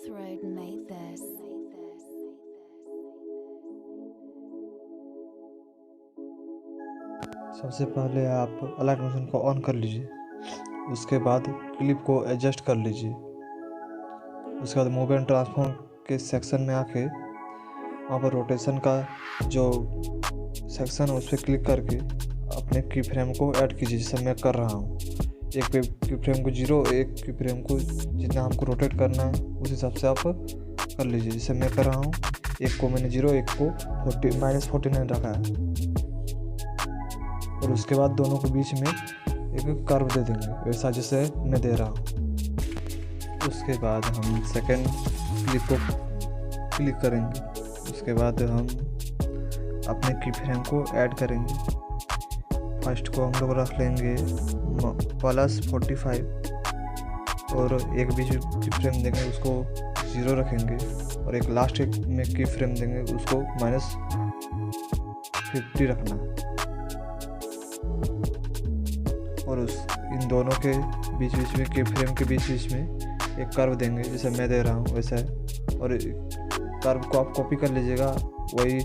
Road made this. सबसे पहले आप अलाइट मोशन को ऑन कर लीजिए। उसके बाद क्लिप को एडजस्ट कर लीजिए। उसके बाद मूव एंड ट्रांसफॉर्म के सेक्शन में आके वहाँ पर रोटेशन का जो सेक्शन है उस पर क्लिक करके अपने की फ्रेम को ऐड कीजिए, जैसे मैं कर रहा हूँ। एक की फ्रेम को 0, एक की फ्रेम को जितना हमको रोटेट करना है उस हिसाब से आप कर लीजिए। जैसे मैं कर रहा हूँ, एक को मैंने 0, एक को -49 रखा है। और उसके बाद दोनों के बीच में एक कर्व दे देंगे, वैसा जैसे मैं दे रहा हूँ। उसके बाद हम सेकंड क्लिप को क्लिक करेंगे। उसके बाद हम अपने की फ्रेम को ऐड करेंगे। फर्स्ट को हम लोग रख लेंगे +45 और एक बीच की फ्रेम देंगे उसको 0 रखेंगे, और एक लास्ट में की फ्रेम देंगे उसको -50 रखना है। और इन दोनों के बीच में की फ्रेम के बीच में एक कर्व देंगे, जैसे मैं दे रहा हूँ वैसा है। और कर्व को आप कॉपी कर लीजिएगा, वही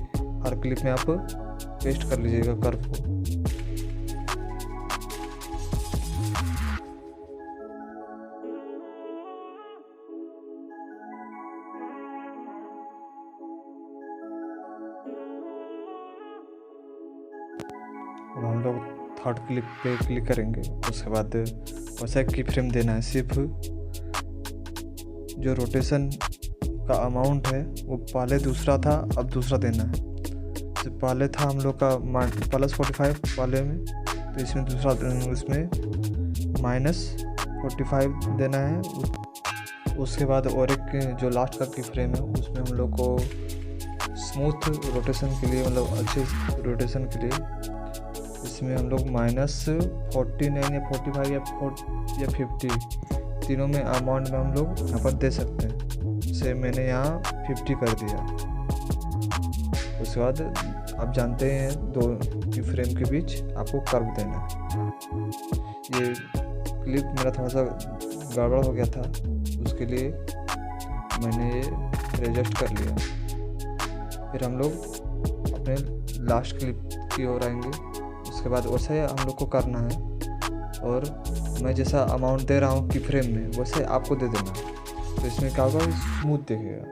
हर क्लिप में आप पेस्ट कर लीजिएगा कर्व को। अब हम लोग थर्ड क्लिप पे क्लिक करेंगे। उसके बाद वैसा की फ्रेम देना है, सिर्फ जो रोटेशन का अमाउंट है वो पहले दूसरा था, अब दूसरा देना है। तो पहले था हम लोग का +45 पहले में, तो इसमें दूसरा उसमें -45 देना है। उसके बाद और एक जो लास्ट का की फ्रेम है उसमें हम लोग को स्मूथ रोटेशन के लिए, मतलब अच्छे रोटेशन के लिए इसमें हम लोग -49 या 45 या 50 तीनों में अमाउंट में हम लोग यहाँ पर दे सकते हैं। जैसे मैंने यहाँ 50 कर दिया। उसके बाद आप जानते हैं दो की फ्रेम के बीच आपको कर्व देना है। ये क्लिप मेरा थोड़ा सा गड़बड़ हो गया था, उसके लिए मैंने ये एडजस्ट कर लिया। फिर हम लोग अपने लास्ट क्लिप की ओर आएंगे। उसके बाद वैसे हम लोग को करना है, और मैं जैसा अमाउंट दे रहा हूँ की फ्रेम में वैसे आपको दे देना है। तो इसमें क्या होगा, स्मूथ दिखेगा।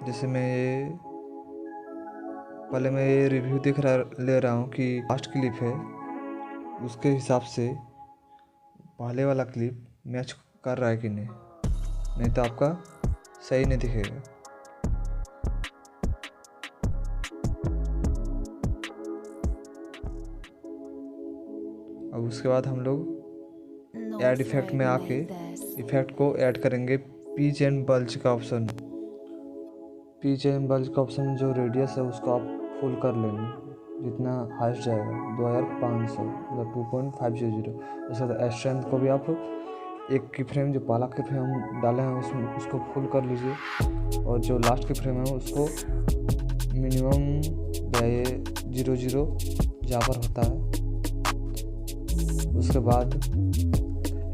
जैसे पहले मैं ये रिव्यू ले रहा हूँ कि लास्ट क्लिप है, उसके हिसाब से पहले वाला क्लिप मैच कर रहा है कि नहीं तो आपका सही नहीं दिखेगा। अब उसके बाद हम लोग ऐड इफेक्ट में आके इफेक्ट को ऐड करेंगे। पिच एंड बल्ज का ऑप्शन, जो रेडियस है उसको आप फुल कर लेंगे, जितना हाइस्ट जाएगा 2500 मतलब 2.500। उसके बाद स्ट्रेंथ को भी आप एक की फ्रेम जो पहला की फ्रेम हम डाले हैं उसमें उसको फुल कर लीजिए, और जो लास्ट की फ्रेम है उसको मिनिमम 0 जहाँ पर होता है। उसके बाद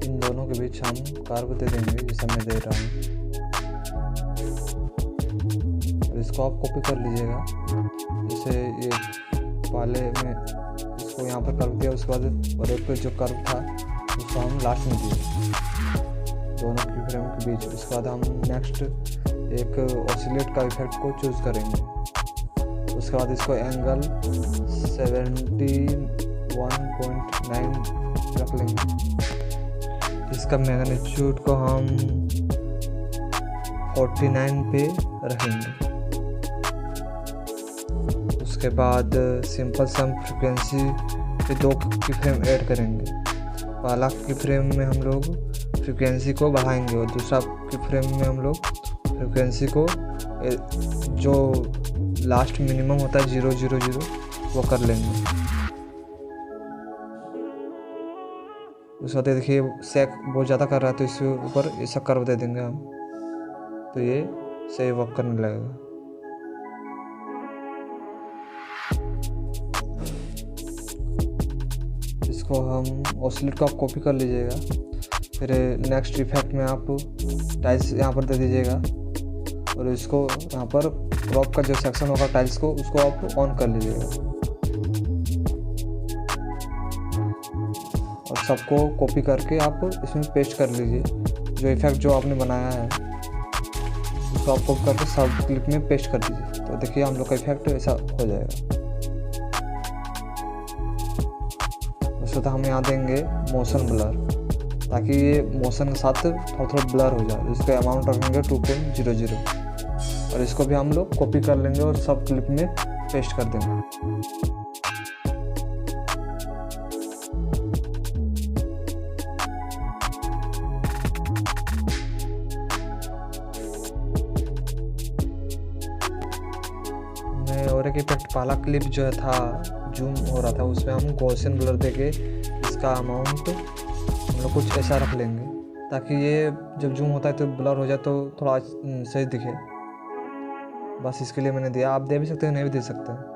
इन दोनों के बीच हम कर्व दे देंगे, जैसा मैं दे रहा हूँ। इसको आप कॉपी कर लीजिएगा। जैसे ये पहले में इसको यहाँ पर कर्व दिया, उसके बाद और एक जो कर्व था उसको हम लास्ट में दिए दोनों की फ्रेम के बीच। उसके बाद हम नेक्स्ट एक ऑसिलेट का इफेक्ट को चूज करेंगे। उसके बाद इसको एंगल 71.9 रख लेंगे। इसका मैग्नीट्यूड को हम 49 पे रखेंगे। उसके बाद सिंपल सम फ्रीक्वेंसी पे 2 की फ्रेम ऐड करेंगे। पहला की फ्रेम में हम लोग फ्रीक्वेंसी को बढ़ाएंगे, और दूसरा की फ्रेम में हम लोग फ्रीक्वेंसी को जो लास्ट मिनिमम होता है 000 वो कर लेंगे। उसके बाद देखिए सेक बहुत ज़्यादा कर रहा है, तो इसके ऊपर ऐसा कर्व दे देंगे हम, तो ये सही वर्क करने लगेगा। इसको हम ऑसिलेट को आप कॉपी कर लीजिएगा। फिर नेक्स्ट इफेक्ट में आप टाइल्स यहाँ पर दे दीजिएगा और इसको यहाँ पर क्रॉप का जो सेक्शन होगा टाइल्स को उसको आप ऑन कर लीजिएगा और सबको कॉपी करके आप इसमें पेस्ट कर लीजिए। जो इफेक्ट जो आपने बनाया है उसको आप कॉपी करके सब क्लिप में पेस्ट कर दीजिए। तो देखिए हम लोग का इफेक्ट ऐसा हो जाएगा। उसके बाद हम यहाँ देंगे मोशन ब्लर, ताकि ये मोशन के साथ थोड़ा थोड़ा ब्लर हो जाए। इसका अमाउंट रखेंगे 2.00 और इसको भी हम लोग कॉपी कर लेंगे और सब क्लिप में पेस्ट कर देंगे। और एक इफेक्ट पहला क्लिप जो था जूम हो रहा था उसमें हम गॉसियन ब्लर देके इसका अमाउंट हम लोग कुछ ऐसा रख लेंगे ताकि ये जब जूम होता है तो ब्लर हो जाए तो थोड़ा सही दिखे। बस इसके लिए मैंने दिया, आप दे भी सकते हैं नहीं भी दे सकते हैं।